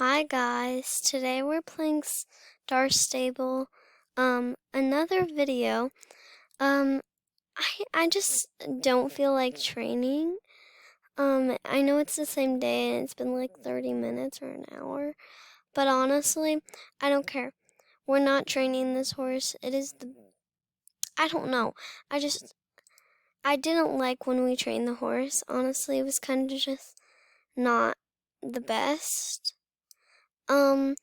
Hi guys, today we're playing Star Stable. Another video. Um, I just don't feel like training. I know it's the same day and it's been like 30 minutes or an hour, but honestly, I don't care. We're not training this horse. I don't know. I didn't like when we trained the horse. Honestly, it was kind of just not the best. Um,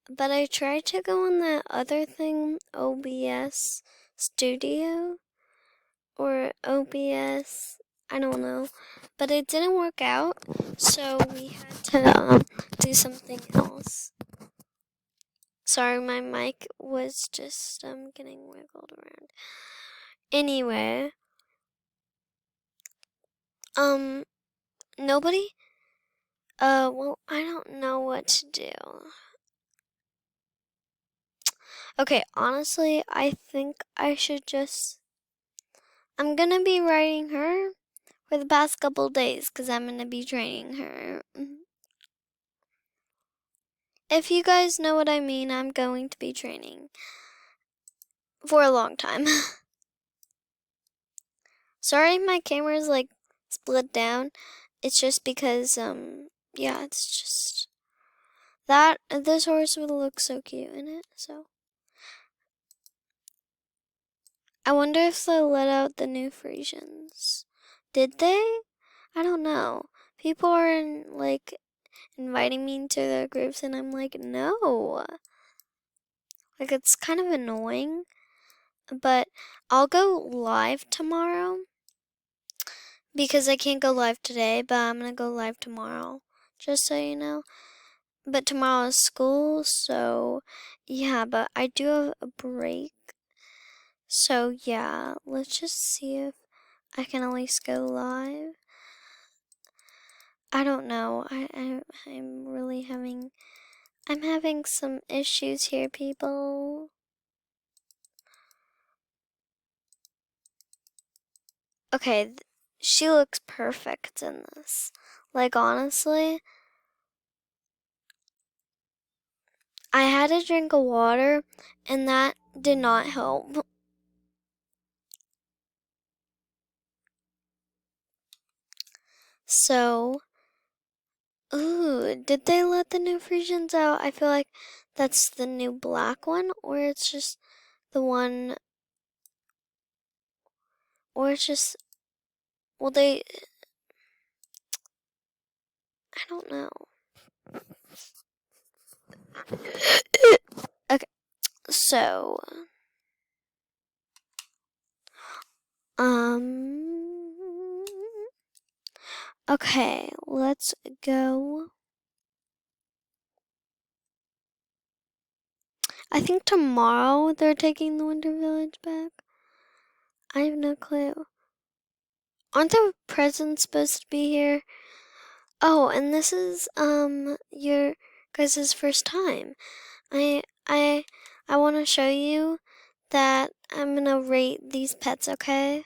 But I tried to go on that other thing, OBS Studio or OBS, I don't know. But it didn't work out, so we had to do something else. Sorry, my mic was just getting wiggled around. Anyway, nobody. Well, I don't know what to do. Okay, honestly, I think I should just. I'm gonna be riding her for the past couple days because I'm gonna be training her. If you guys know what I mean, I'm going to be training for a long time. Sorry, my camera's like split down. It's just because, yeah, it's just that this horse would look so cute in it. So I wonder if they let out the new Frisians. Did they? I don't know. People are inviting me into their groups, and I'm like, no. Like, it's kind of annoying, but I'll go live tomorrow because I can't go live today, but I'm gonna go live tomorrow, just so you know. But tomorrow is school, so yeah, but I do have a break. So yeah, let's just see if I can at least go live. I don't know. I'm really I'm having some issues here, people. Okay, she looks perfect in this. Like, honestly, I had a drink of water, and that did not help. So, ooh, did they let the new Frisians out? I feel like that's the new black one, or it's just the one, or it's just, well, I don't know. Okay, so, um, okay, let's go. I think tomorrow they're taking the Winter Village back. I have no clue. Aren't the presents supposed to be here? Oh, and this is your guys' first time. I I I want to show you that I'm gonna rate these pets, okay?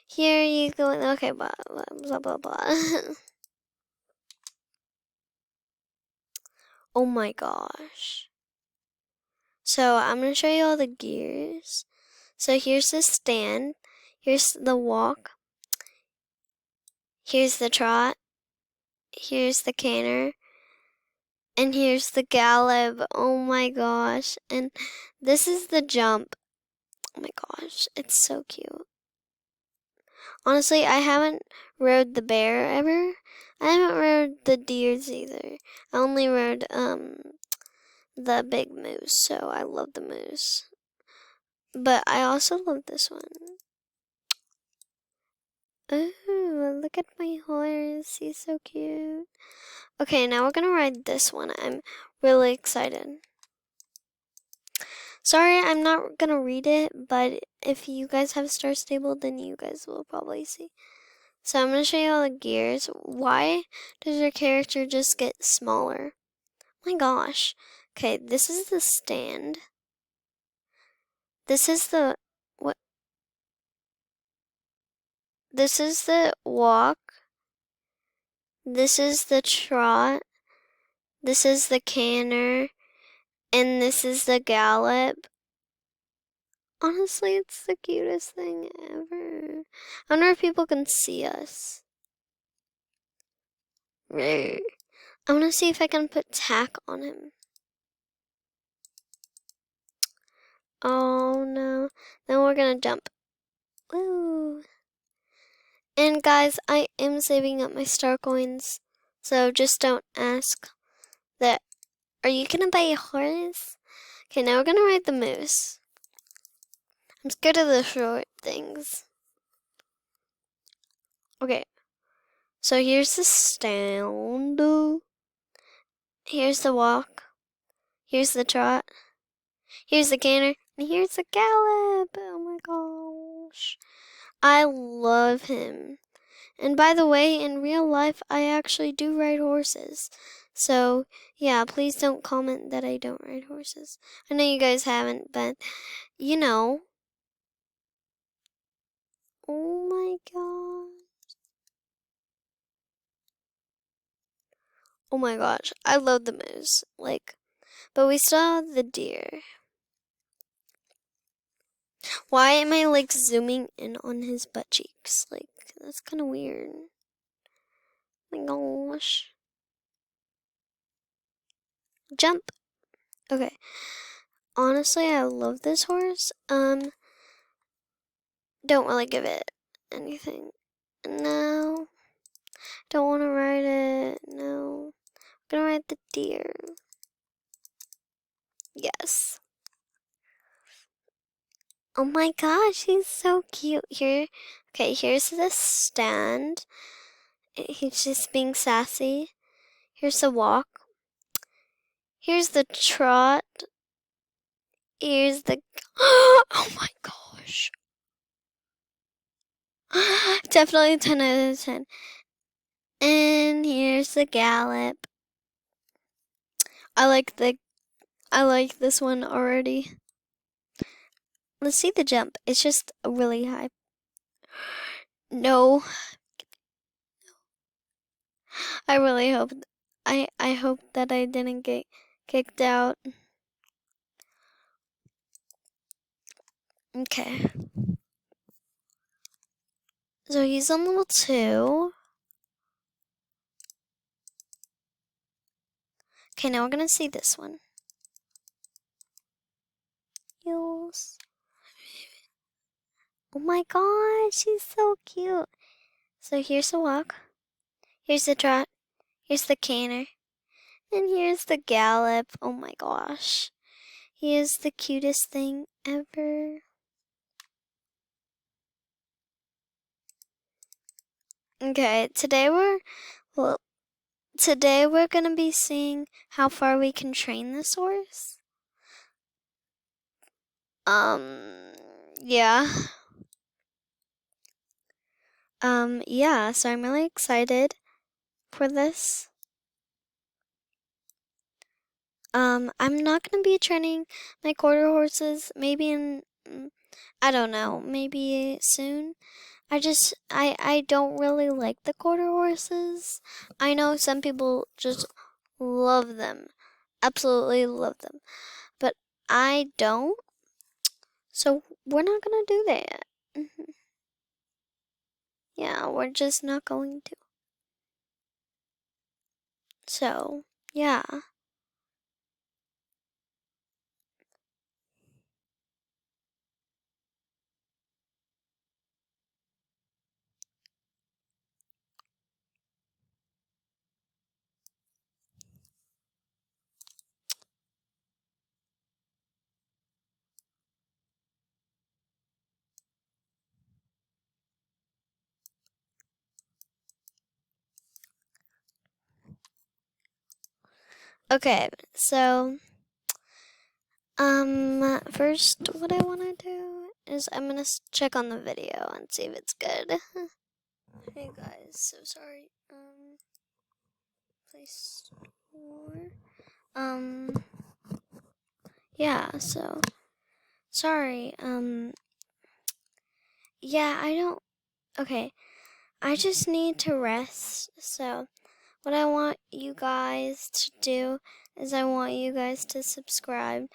Here you go. Okay, blah blah blah blah blah. Oh my gosh. So I'm gonna show you all the gears. So here's the stand. Here's the walk. Here's the trot. Here's the canter. And here's the gallop. Oh my gosh. And this is the jump. Oh my gosh. It's so cute. Honestly, I haven't rode the bear ever. I haven't rode the deers either. I only rode the big moose, so I love the moose. But I also love this one. Ooh, look at my horse. He's so cute. Okay, now we're gonna ride this one. I'm really excited. Sorry, I'm not gonna read it, but if you guys have Star Stable, then you guys will probably see. So I'm gonna show you all the gears. Why does your character just get smaller? Oh my gosh. Okay, this is the stand. This is the what? This is the walk. This is the trot. This is the canter, and this is the gallop. Honestly, it's the cutest thing ever. I wonder if people can see us. I want to see if I can put tack on him. Oh no. Then we're gonna jump. Woo. And guys, I am saving up my star coins. So just don't ask that. Are you gonna buy a horse? Okay, now we're gonna ride the moose. I'm scared of the short things. Okay. So here's the stand. Here's the walk. Here's the trot. Here's the canter. And here's the gallop. Oh my gosh. I love him. And by the way, in real life, I actually do ride horses. So, yeah, please don't comment that I don't ride horses. I know you guys haven't, but, you know. Oh my god. Oh my gosh, I love the moose. But we saw the deer. Why am I zooming in on his butt cheeks? That's kind of weird. Oh my gosh. Jump. Okay. Honestly, I love this horse. Don't really give it anything. No. Don't want to ride it. No. I'm gonna ride the deer. Yes. Oh my gosh, he's so cute. Okay, here's the stand. He's just being sassy. Here's the walk. Here's the trot. Here's the. Oh my gosh. Definitely 10 out of 10. And here's the gallop. I like this one already. Let's see the jump. It's just really high. No. I really hope I hope that I didn't get kicked out. Okay. So he's on level 2. Okay, now we're gonna see this one. Heels. Oh my gosh, she's so cute. So here's the walk. Here's the trot. Here's the canter. And here's the gallop. Oh my gosh. He is the cutest thing ever. Okay, today we're gonna be seeing how far we can train this horse. Yeah. Yeah, so I'm really excited for this. I'm not gonna be training my quarter horses, maybe I don't know, maybe soon. I don't really like the quarter horses. I know some people just love them, absolutely love them, but I don't. So we're not gonna do that. Yeah, we're just not going to. So, yeah. Okay, so first what I want to do is I'm going to check on the video and see if it's good. Hey guys, so sorry. Play Store. Yeah, so sorry. Yeah, I don't. Okay, I just need to rest. So what I want you guys to do is I want you guys to subscribe.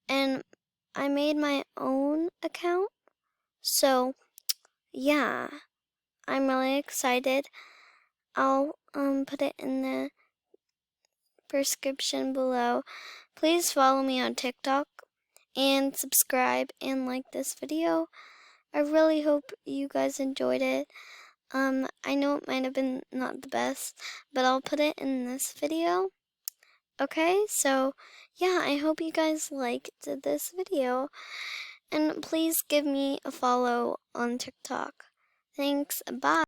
And I made my own account. So, yeah, I'm really excited. I'll put it in the description below. Please follow me on TikTok and subscribe and like this video. I really hope you guys enjoyed it. I know it might have been not the best, but I'll put it in this video. Okay, so yeah, I hope you guys liked this video. And please give me a follow on TikTok. Thanks, bye.